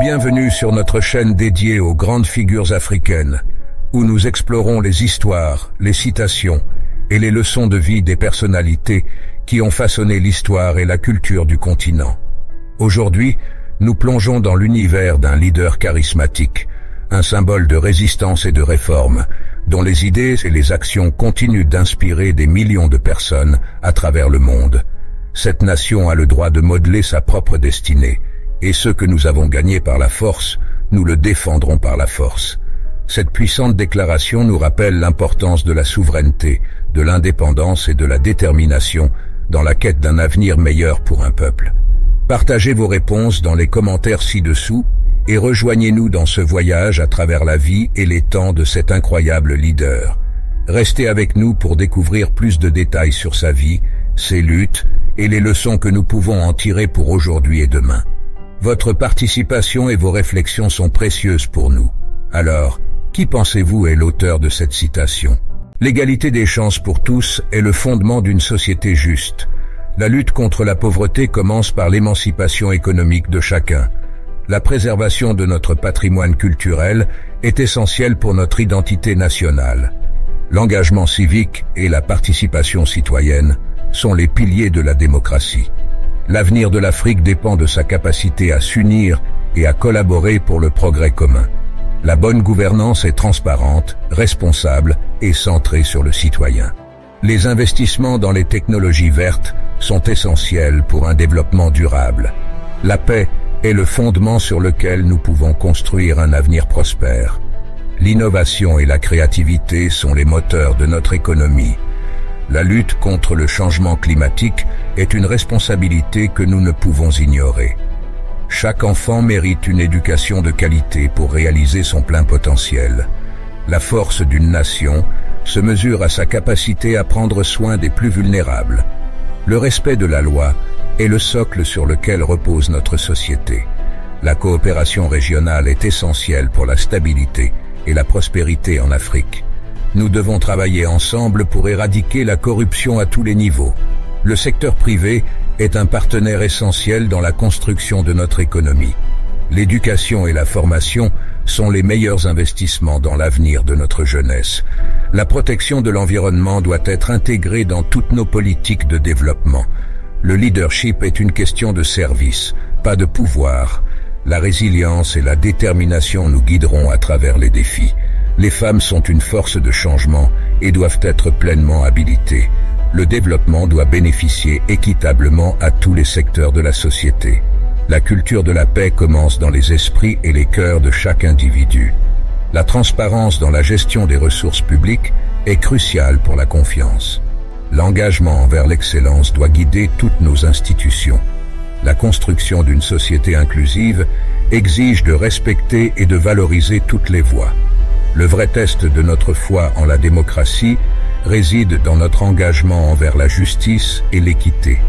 Bienvenue sur notre chaîne dédiée aux grandes figures africaines, où nous explorons les histoires, les citations et les leçons de vie des personnalités qui ont façonné l'histoire et la culture du continent. Aujourd'hui, nous plongeons dans l'univers d'un leader charismatique, un symbole de résistance et de réforme, dont les idées et les actions continuent d'inspirer des millions de personnes à travers le monde. Cette nation a le droit de modeler sa propre destinée, et ce que nous avons gagné par la force, nous le défendrons par la force. Cette puissante déclaration nous rappelle l'importance de la souveraineté, de l'indépendance et de la détermination dans la quête d'un avenir meilleur pour un peuple. Partagez vos réponses dans les commentaires ci-dessous et rejoignez-nous dans ce voyage à travers la vie et les temps de cet incroyable leader. Restez avec nous pour découvrir plus de détails sur sa vie, ses luttes et les leçons que nous pouvons en tirer pour aujourd'hui et demain. Votre participation et vos réflexions sont précieuses pour nous. Alors, qui pensez-vous est l'auteur de cette citation? L'égalité des chances pour tous est le fondement d'une société juste. La lutte contre la pauvreté commence par l'émancipation économique de chacun. La préservation de notre patrimoine culturel est essentielle pour notre identité nationale. L'engagement civique et la participation citoyenne sont les piliers de la démocratie. L'avenir de l'Afrique dépend de sa capacité à s'unir et à collaborer pour le progrès commun. La bonne gouvernance est transparente, responsable et centrée sur le citoyen. Les investissements dans les technologies vertes sont essentiels pour un développement durable. La paix est le fondement sur lequel nous pouvons construire un avenir prospère. L'innovation et la créativité sont les moteurs de notre économie. La lutte contre le changement climatique est une responsabilité que nous ne pouvons ignorer. Chaque enfant mérite une éducation de qualité pour réaliser son plein potentiel. La force d'une nation se mesure à sa capacité à prendre soin des plus vulnérables. Le respect de la loi est le socle sur lequel repose notre société. La coopération régionale est essentielle pour la stabilité et la prospérité en Afrique. Nous devons travailler ensemble pour éradiquer la corruption à tous les niveaux. Le secteur privé est un partenaire essentiel dans la construction de notre économie. L'éducation et la formation sont les meilleurs investissements dans l'avenir de notre jeunesse. La protection de l'environnement doit être intégrée dans toutes nos politiques de développement. Le leadership est une question de service, pas de pouvoir. La résilience et la détermination nous guideront à travers les défis. Les femmes sont une force de changement et doivent être pleinement habilitées. Le développement doit bénéficier équitablement à tous les secteurs de la société. La culture de la paix commence dans les esprits et les cœurs de chaque individu. La transparence dans la gestion des ressources publiques est cruciale pour la confiance. L'engagement envers l'excellence doit guider toutes nos institutions. La construction d'une société inclusive exige de respecter et de valoriser toutes les voix. Le vrai test de notre foi en la démocratie réside dans notre engagement envers la justice et l'équité.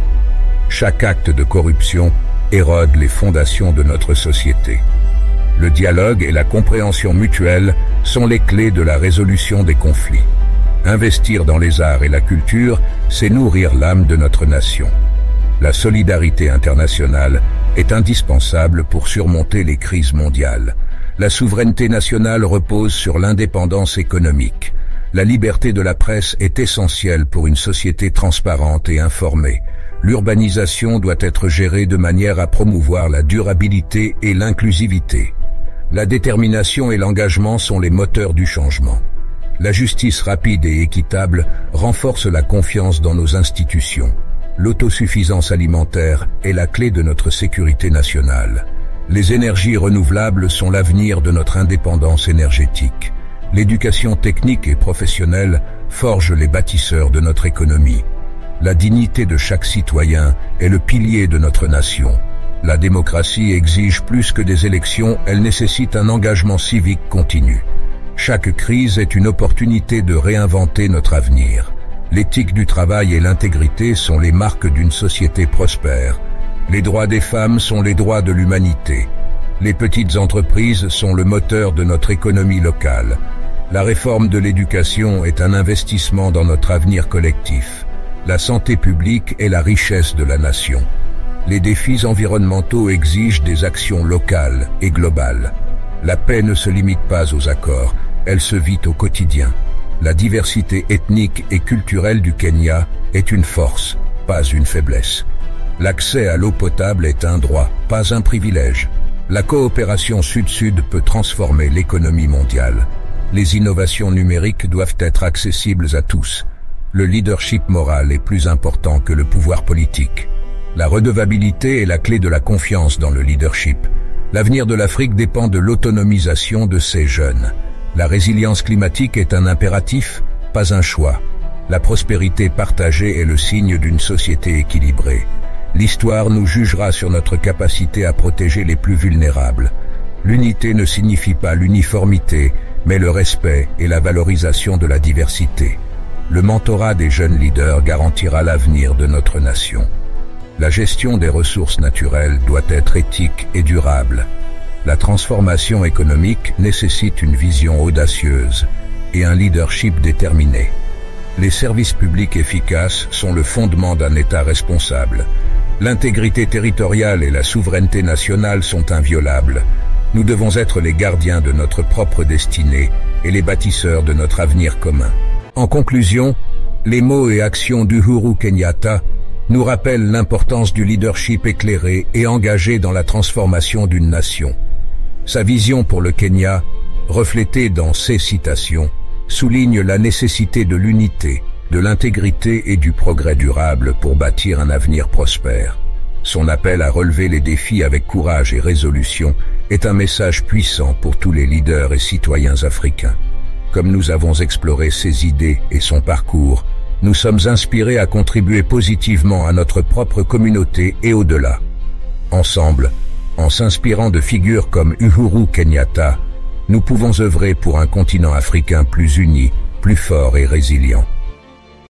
Chaque acte de corruption érode les fondations de notre société. Le dialogue et la compréhension mutuelle sont les clés de la résolution des conflits. Investir dans les arts et la culture, c'est nourrir l'âme de notre nation. La solidarité internationale est indispensable pour surmonter les crises mondiales. La souveraineté nationale repose sur l'indépendance économique. La liberté de la presse est essentielle pour une société transparente et informée. L'urbanisation doit être gérée de manière à promouvoir la durabilité et l'inclusivité. La détermination et l'engagement sont les moteurs du changement. La justice rapide et équitable renforce la confiance dans nos institutions. L'autosuffisance alimentaire est la clé de notre sécurité nationale. Les énergies renouvelables sont l'avenir de notre indépendance énergétique. L'éducation technique et professionnelle forge les bâtisseurs de notre économie. La dignité de chaque citoyen est le pilier de notre nation. La démocratie exige plus que des élections, elle nécessite un engagement civique continu. Chaque crise est une opportunité de réinventer notre avenir. L'éthique du travail et l'intégrité sont les marques d'une société prospère. Les droits des femmes sont les droits de l'humanité. Les petites entreprises sont le moteur de notre économie locale. La réforme de l'éducation est un investissement dans notre avenir collectif. La santé publique est la richesse de la nation. Les défis environnementaux exigent des actions locales et globales. La paix ne se limite pas aux accords, elle se vit au quotidien. La diversité ethnique et culturelle du Kenya est une force, pas une faiblesse. L'accès à l'eau potable est un droit, pas un privilège. La coopération Sud-Sud peut transformer l'économie mondiale. Les innovations numériques doivent être accessibles à tous. Le leadership moral est plus important que le pouvoir politique. La redevabilité est la clé de la confiance dans le leadership. L'avenir de l'Afrique dépend de l'autonomisation de ses jeunes. La résilience climatique est un impératif, pas un choix. La prospérité partagée est le signe d'une société équilibrée. L'histoire nous jugera sur notre capacité à protéger les plus vulnérables. L'unité ne signifie pas l'uniformité, mais le respect et la valorisation de la diversité. Le mentorat des jeunes leaders garantira l'avenir de notre nation. La gestion des ressources naturelles doit être éthique et durable. La transformation économique nécessite une vision audacieuse et un leadership déterminé. Les services publics efficaces sont le fondement d'un État responsable. L'intégrité territoriale et la souveraineté nationale sont inviolables. Nous devons être les gardiens de notre propre destinée et les bâtisseurs de notre avenir commun. En conclusion, les mots et actions d'Uhuru Kenyatta nous rappellent l'importance du leadership éclairé et engagé dans la transformation d'une nation. Sa vision pour le Kenya, reflétée dans ces citations, souligne la nécessité de l'unité, de l'intégrité et du progrès durable pour bâtir un avenir prospère. Son appel à relever les défis avec courage et résolution est un message puissant pour tous les leaders et citoyens africains. Comme nous avons exploré ses idées et son parcours, nous sommes inspirés à contribuer positivement à notre propre communauté et au-delà. Ensemble, en s'inspirant de figures comme Uhuru Kenyatta, nous pouvons œuvrer pour un continent africain plus uni, plus fort et résilient.